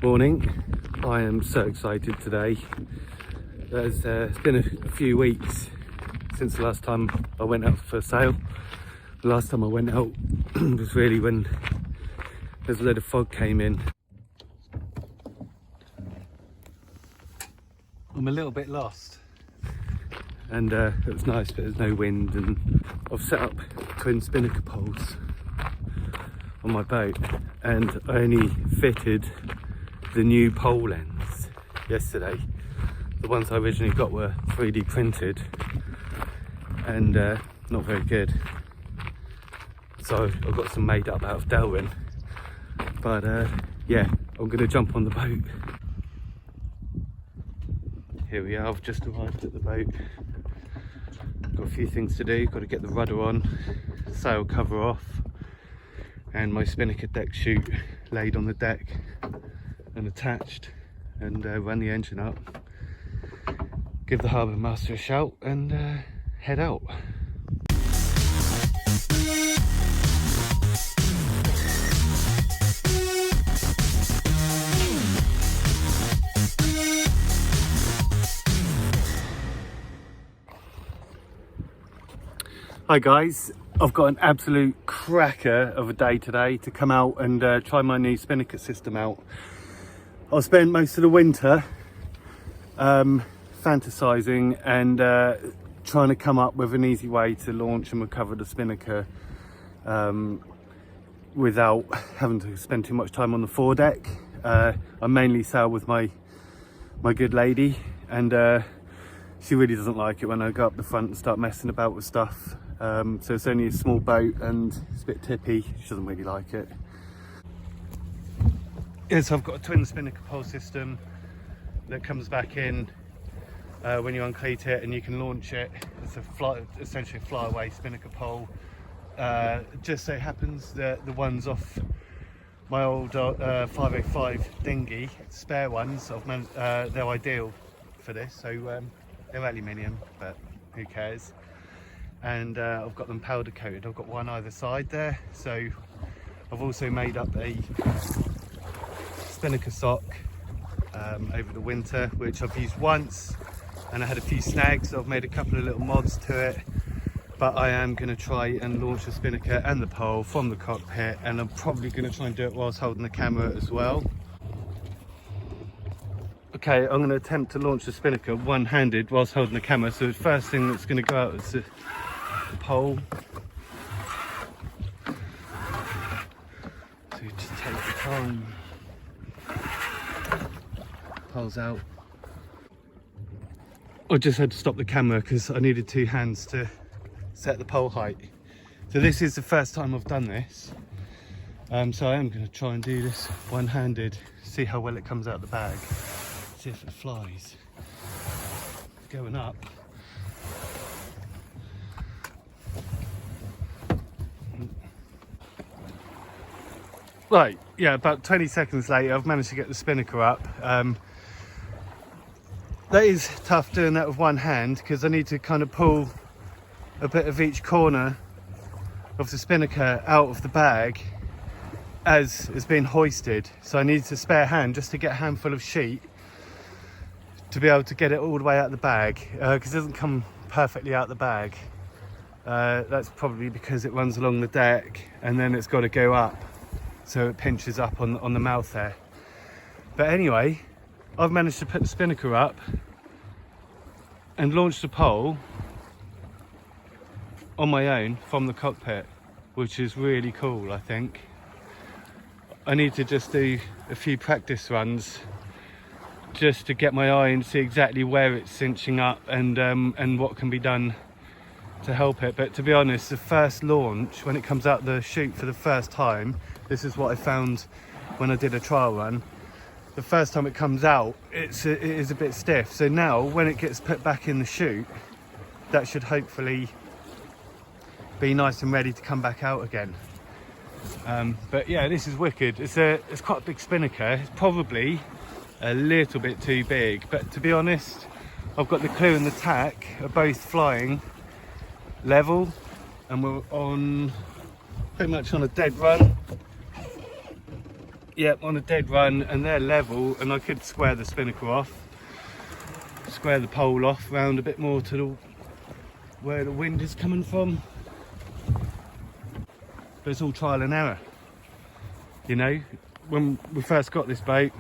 Morning. I am so excited today. It's been a few weeks since the last time I went out for a sail. The last time I went out was really when there's a load of fog came in. I'm a little bit lost and it was nice, but there's no wind, and I've set up twin Spinnaker poles on my boat, and I only fitted the new pole ends yesterday. The ones I originally got were 3D printed and not very good, so I've got some made up out of Delrin. But yeah, I'm gonna jump on the boat. Here we are, I've just arrived at the boat. Got a few things to do. Got to get the rudder on, sail cover off, and my Spinnaker deck chute laid on the deck and attached, and run the engine up, give the harbour master a shout, and head out. Hi guys, I've got an absolute cracker of a day today to come out and try my new Spinnaker system out. I'll spend most of the winter fantasizing and trying to come up with an easy way to launch and recover the Spinnaker without having to spend too much time on the foredeck. I mainly sail with my good lady, and she really doesn't like it when I go up the front and start messing about with stuff. So it's only a small boat and it's a bit tippy. She doesn't really like it. Yes, I've got a twin Spinnaker pole system that comes back in when you uncleat it, and you can launch it. It's essentially a flyaway Spinnaker pole. Just so happens that the ones off my old 505 dinghy, spare ones, they're ideal for this. So they're aluminium, but who cares? And I've got them powder coated. I've got one either side there. So I've also made up a Spinnaker sock over the winter, which I've used once, and I had a few snags, so I've made a couple of little mods to it. But I am going to try and launch the Spinnaker and the pole from the cockpit, and I'm probably going to try and do it whilst holding the camera as well. Okay, I'm going to attempt to launch the Spinnaker one-handed whilst holding the camera. So the first thing that's going to go out is the pole. So you just take the time. Pole's out. I just had to stop the camera because I needed two hands to set the pole height. So this is the first time I've done this. So I am going to try and do this one-handed, see how well it comes out the bag, see if it flies. It's going up. Right, yeah, about 20 seconds later I've managed to get the Spinnaker up. That is tough doing that with one hand, because I need to kind of pull a bit of each corner of the Spinnaker out of the bag as it's being hoisted. So I need a spare hand just to get a handful of sheet to be able to get it all the way out of the bag, because it doesn't come perfectly out the bag. That's probably because it runs along the deck and then it's got to go up, so it pinches up on the mouth there. But anyway, I've managed to put the Spinnaker up and launch the pole on my own from the cockpit, which is really cool. I think I need to just do a few practice runs just to get my eye and see exactly where it's cinching up and what can be done to help it. But to be honest, the first launch, when it comes out the chute for the first time, this is what I found when I did a trial run. The first time it comes out, it is a bit stiff. So now when it gets put back in the chute, that should hopefully be nice and ready to come back out again. But yeah, this is wicked. It's quite a big Spinnaker. It's probably a little bit too big, but to be honest, I've got the clue and the tack are both flying level, and we're on pretty much on a dead run. yeah, on a dead run, and they're level, and I could square the Spinnaker off, square the pole off round a bit more to the, where the wind is coming from. But it's all trial and error. You know, when we first got this boat,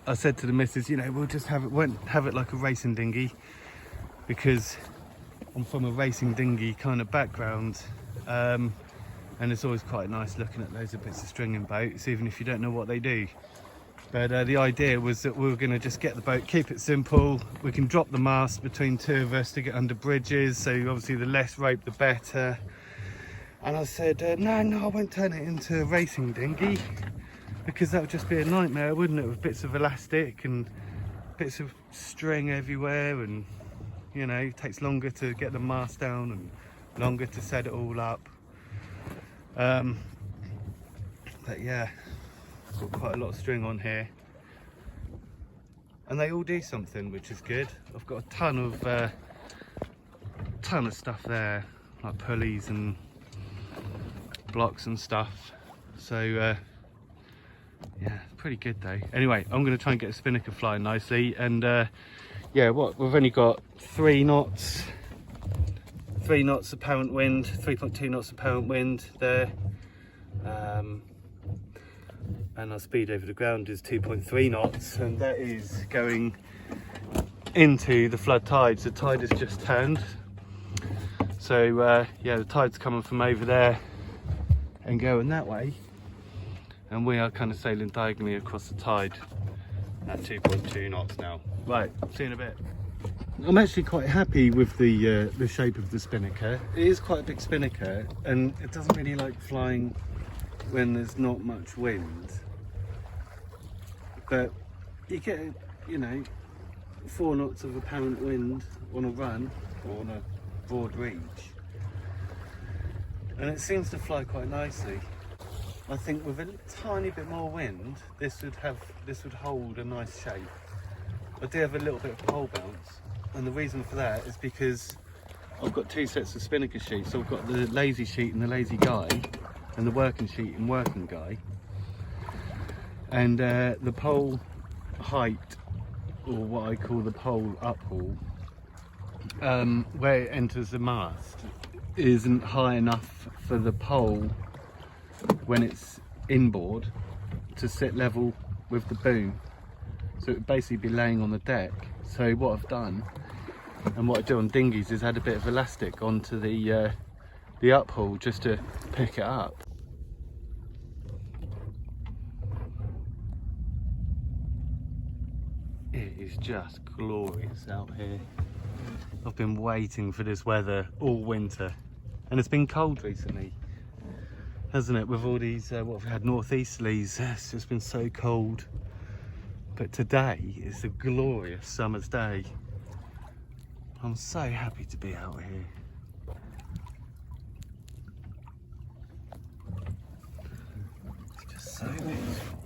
I said to the missus, you know, we'll just have it, won't have it like a racing dinghy, because I'm from a racing dinghy kind of background, and it's always quite nice looking at loads of bits of string in boats, even if you don't know what they do. But the idea was that we were going to just get the boat, keep it simple. We can drop the mast between two of us to get under bridges, so obviously the less rope the better. And I said, no, I won't turn it into a racing dinghy, because that would just be a nightmare, wouldn't it, with bits of elastic and bits of string everywhere, and you know, it takes longer to get the mast down and longer to set it all up. But yeah, got quite a lot of string on here, and they all do something, which is good. I've got a ton of stuff there, like pulleys and blocks and stuff. So yeah, it's pretty good though. Anyway, I'm going to try and get a Spinnaker flying nicely, and yeah, we've only got 3 knots apparent wind, 3.2 knots apparent wind there, and our speed over the ground is 2.3 knots, and that is going into the flood tides. The tide has just turned, so yeah, the tide's coming from over there and going that way, and we are kind of sailing diagonally across the tide at 2.2 knots now. Right, see you in a bit. I'm actually quite happy with the shape of the Spinnaker. It is quite a big Spinnaker, and it doesn't really like flying when there's not much wind. But you get, you know, 4 knots of apparent wind on a run or on a broad reach, and it seems to fly quite nicely. I think with a tiny bit more wind, this would hold a nice shape. I do have a little bit of pole bounce, and the reason for that is because I've got 2 sets of Spinnaker sheets. So I've got the lazy sheet and the lazy guy, and the working sheet and working guy. And the pole height, or what I call the pole uphaul, where it enters the mast, isn't high enough for the pole when it's inboard to sit level with the boom. So it would basically be laying on the deck. So what I've done, and what I do on dinghies, is add a bit of elastic onto the uphaul just to pick it up. It is just glorious out here. I've been waiting for this weather all winter, and it's been cold recently, hasn't it? With all these, what we've had, northeasterlies, it's just been so cold. But today is a glorious summer's day. I'm so happy to be out here. It's just so beautiful.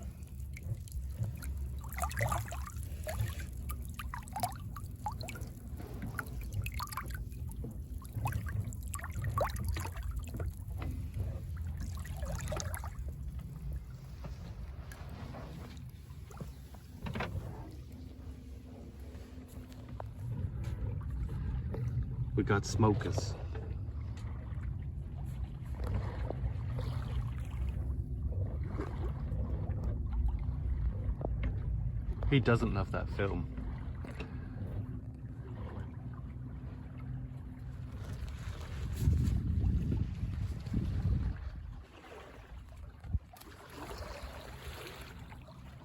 We got smokers. He doesn't love that film.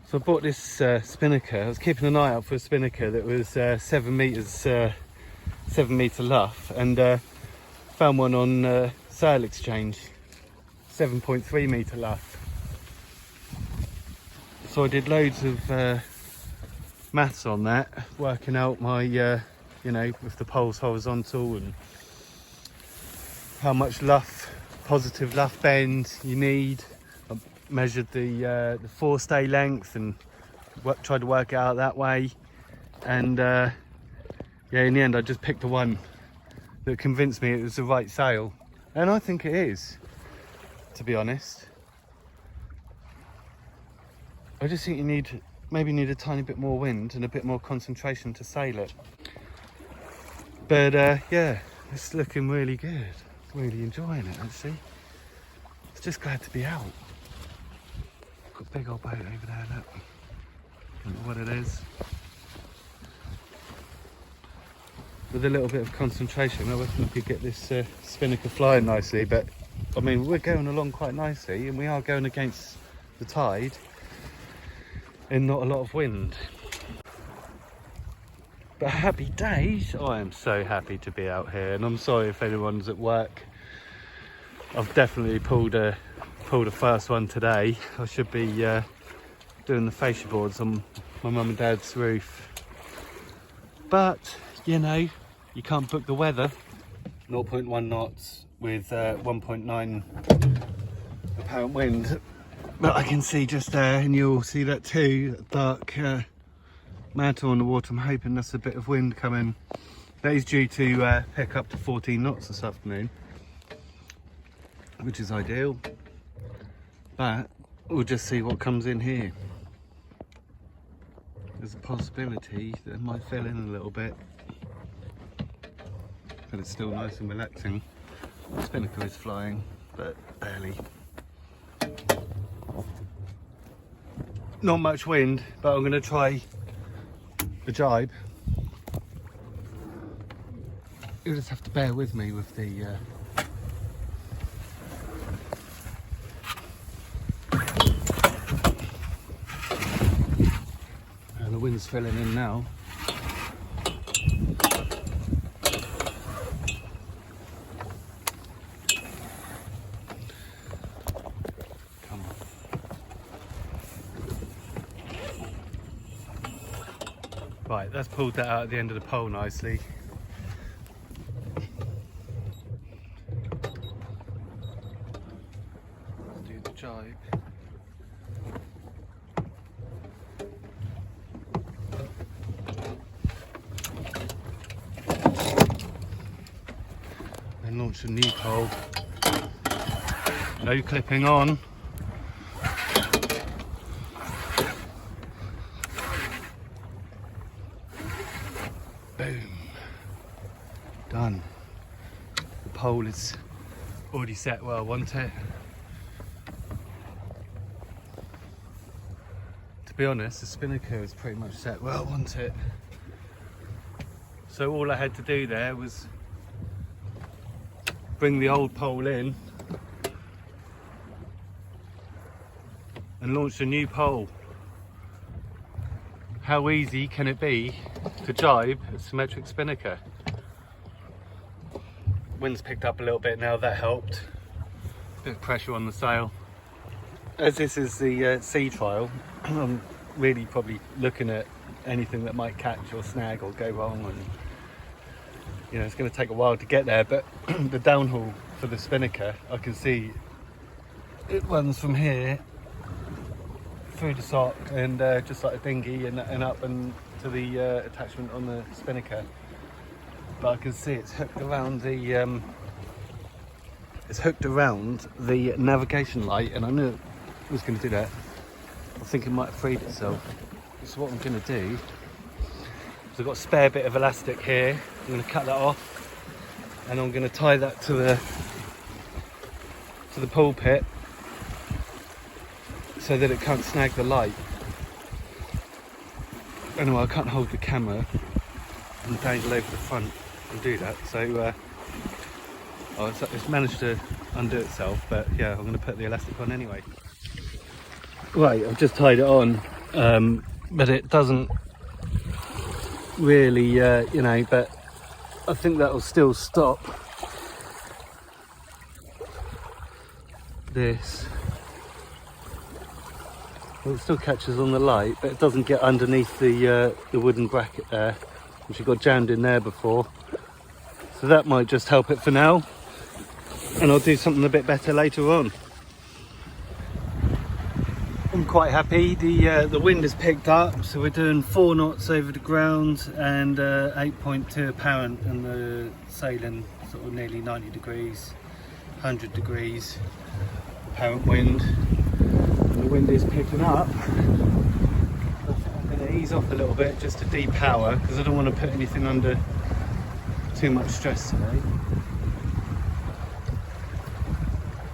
So I bought this Spinnaker. I was keeping an eye out for a Spinnaker that was 7 metre luff, and found one on Sale Exchange, 7.3 metre luff. So I did loads of maths on that, working out my, you know, with the poles horizontal and how much luff, positive luff bend you need. I measured the forestay length and tried to work it out that way, and yeah, in the end I just picked the one that convinced me it was the right sail, and I think it is, to be honest. I just think you maybe need a tiny bit more wind and a bit more concentration to sail it. But yeah, it's looking really good. Really enjoying it actually. It's just glad to be out. Got a big old boat over there, look. Don't know what it is. With a little bit of concentration, I reckon we could get this Spinnaker flying nicely. But I mean, we're going along quite nicely, and we are going against the tide and not a lot of wind. But happy days. I am so happy to be out here, and I'm sorry if anyone's at work. I've definitely pulled a first one today. I should be doing the fascia boards on my mum and dad's roof, but you know, you can't book the weather. 0.1 knots with 1.9 apparent wind, but I can see just there, and you'll see that too, dark mantle on the water. I'm hoping that's a bit of wind coming. That is due to pick up to 14 knots this afternoon, which is ideal, but we'll just see what comes in here. There's a possibility that it might fill in a little bit, but it's still nice and relaxing. The Spinnaker is flying, but barely. Not much wind, but I'm going to try the Jibe. You'll just have to bear with me with the and the wind's filling in now. Come on. Right, that's pulled that out at the end of the pole nicely. Let's do the Jibe. And launch a new pole. No clipping on. Boom. Done. The pole is already set where I want it. To be honest, the Spinnaker is pretty much set where I want it. So all I had to do there was bring the old pole in and launch a new pole. How easy can it be to jibe a symmetric Spinnaker? Wind's picked up a little bit now, that helped. Bit of pressure on the sail. As this is the sea trial, I'm really probably looking at anything that might catch or snag or go wrong, and you know, it's going to take a while to get there. But the downhaul for the Spinnaker, I can see it runs from here through the sock and just like a dinghy and up and to the attachment on the Spinnaker. But I can see it's hooked around the navigation light, and I knew it was going to do that. I think it might have freed itself. So what I'm going to do is I've got a spare bit of elastic here. I'm going to cut that off, and I'm going to tie that to the pulpit so that it can't snag the light. Anyway, I can't hold the camera and dangle over the front and do that. So it's managed to undo itself, but yeah, I'm going to put the elastic on anyway. Right, I've just tied it on, but it doesn't really, you know, but I think that will still stop this. Well, it still catches on the light, but it doesn't get underneath the wooden bracket there, which I got jammed in there before. So that might just help it for now, and I'll do something a bit better later on. I'm quite happy. The wind has picked up, so we're doing 4 knots over the ground and 8.2 apparent, and the sailing sort of nearly 90 degrees, 100 degrees apparent wind. And the wind is picking up. I'm going to ease off a little bit just to depower because I don't want to put anything under too much stress today.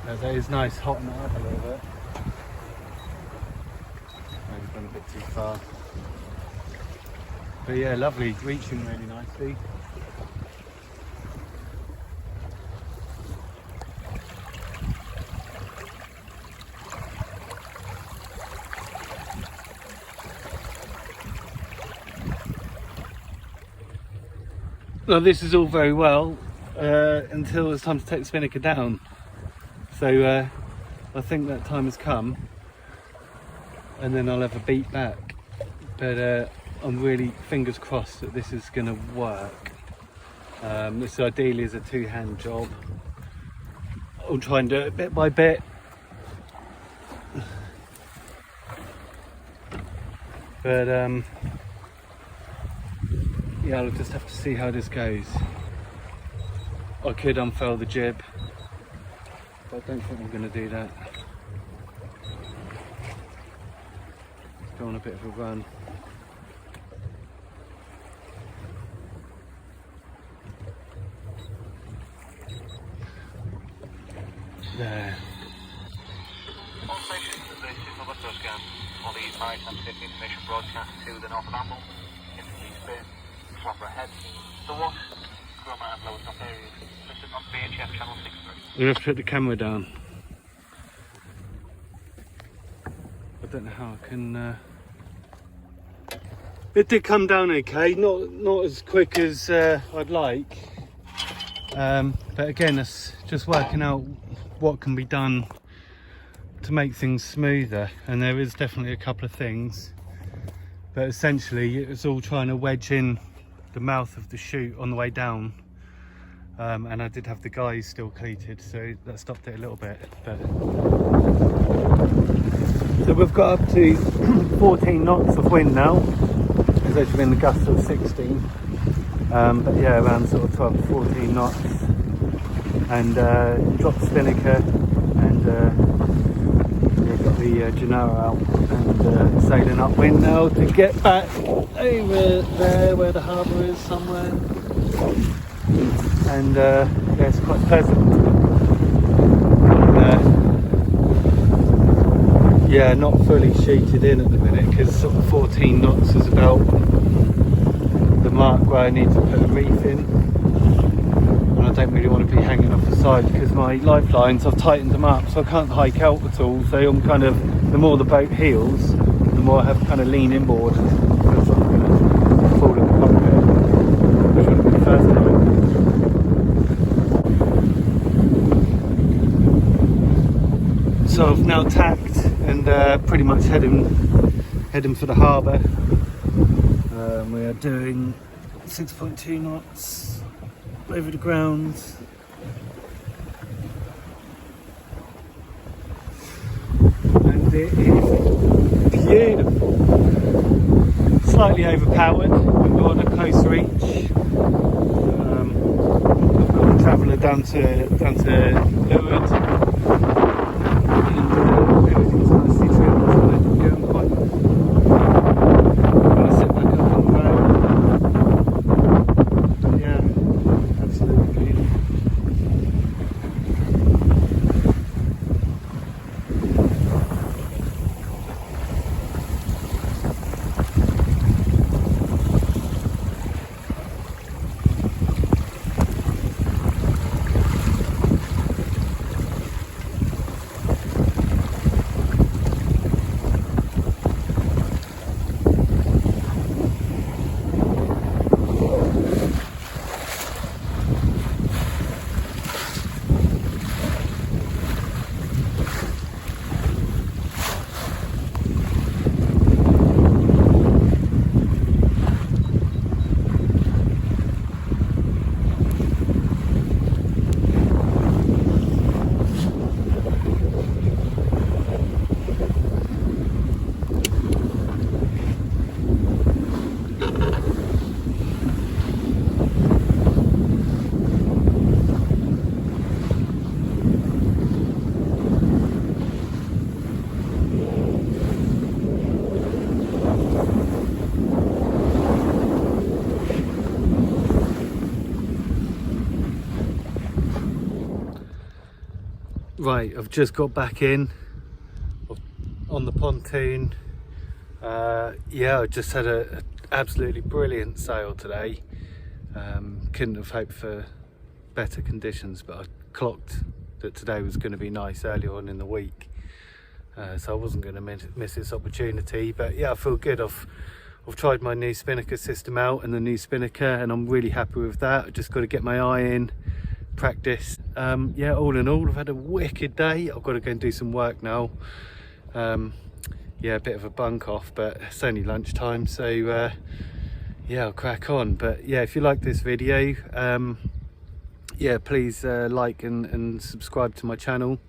That is nice, hotting it up a little bit. Maybe gone a bit too far. But yeah, lovely, reaching really nicely. Now this is all very well until it's time to take the Spinnaker down. So I think that time has come, and then I'll have a beat back. But I'm really fingers crossed that this is going to work. This ideally is a two-hand job. I'll try and do it bit by bit. But yeah, I'll just have to see how this goes. I could unfurl the jib, but I don't think I'm going to do that. Go on a bit of a run. There. All stations, this is number scan. All the maritime safety information broadcast to the north of Amble. Infantry space, flopper ahead. The wash, Groma and lower top areas. Listed on VHF channel 63. We have to put the camera down. I don't know how I can. It did come down okay, not as quick as I'd like. But again, it's just working out what can be done to make things smoother, and there is definitely a couple of things, but essentially it's all trying to wedge in the mouth of the chute on the way down, and I did have the guys still cleated, so that stopped it a little bit. But so we've got up to 14 knots of wind now. There's actually been the gusts of 16, but yeah, around sort of 12 to 14 knots. And dropped Spinnaker, and yeah, got the Genera out, and sailing upwind now to get back over there where the harbour is somewhere. And yeah, it's quite pleasant. Yeah, not fully sheeted in at the minute because sort of 14 knots is about the mark where I need to put a reef in. I don't really want to be hanging off the side because my lifelines, I've tightened them up so I can't hike out at all, so I'm kind of, the more the boat heels, the more I have to kind of lean inboard because I'm going to fall in the cockpit, which wouldn't be the first time. So I've now tacked and pretty much heading for the harbour. We are doing 6.2 knots over the ground. And it is beautiful. Slightly overpowered, we're on a close reach. I've got a traveller down to leeward. And everything's nicely trimmed, so I'm going quite well. I'm going to sit back up on the road. But yeah. Absolutely beautiful. Right, I've just got back in on the pontoon. Yeah, I just had a absolutely brilliant sail today. Couldn't have hoped for better conditions, but I clocked that today was going to be nice earlier on in the week, so I wasn't going to miss this opportunity. But yeah, I feel good. I've tried my new Spinnaker system out and the new Spinnaker, and I'm really happy with that. I just got to get my eye in, practice. Yeah, all in all, I've had a wicked day. I've got to go and do some work now. Yeah, a bit of a bunk off, but it's only lunchtime, so yeah, I'll crack on. But yeah, if you like this video, yeah, please like and subscribe to my channel,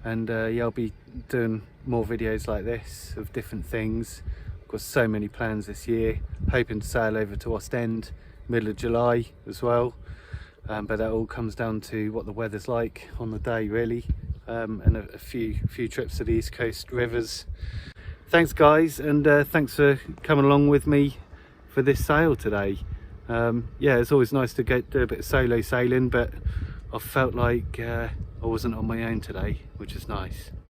and yeah, I'll be doing more videos like this of different things. I've got so many plans this year, hoping to sail over to Ostend middle of July as well, but that all comes down to what the weather's like on the day, really, and a few trips to the East Coast rivers. Thanks guys, and thanks for coming along with me for this sail today. Yeah, it's always nice to do a bit of solo sailing, but I felt like I wasn't on my own today, which is nice.